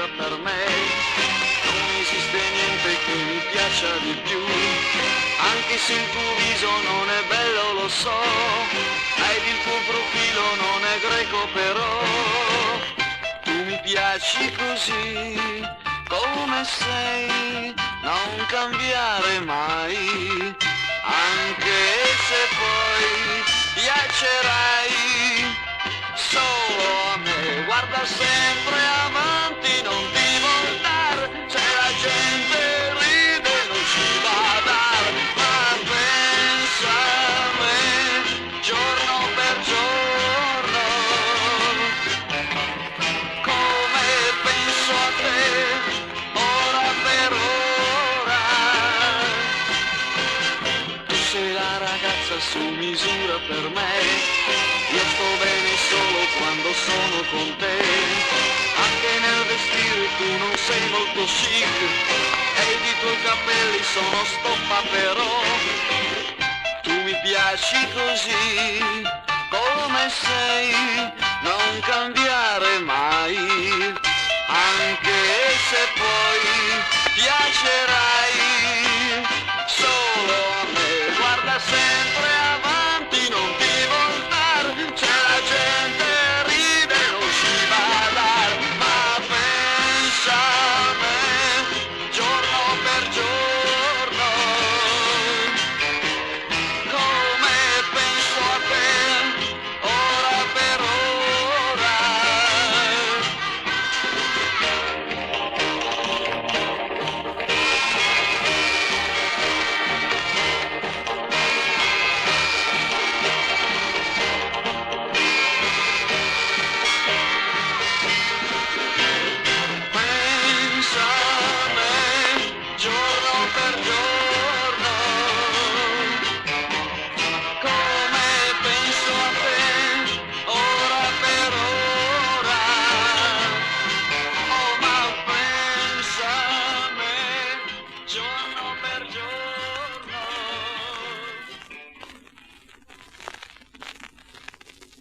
misura per me. Non esiste niente che mi piaccia di più, anche se il tuo viso non è bello lo so, ed il tuo profilo non è greco però. Tu mi piaci così, come sei, non cambiare mai, anche se poi piacerai solo a me. Guarda sempre avanti, non ti voltare, se la gente ride non ci va a dare, ma pensa a me giorno per giorno, come penso a te ora per ora. Tu sei la ragazza su misura per me, io sto bene solo quando sono con te, anche nel vestire tu non sei molto chic, ed i tuoi capelli sono stoppa però. Tu mi piaci così, come sei, non cambiare mai, anche se poi piacerai solo a me. Guarda sempre avanti.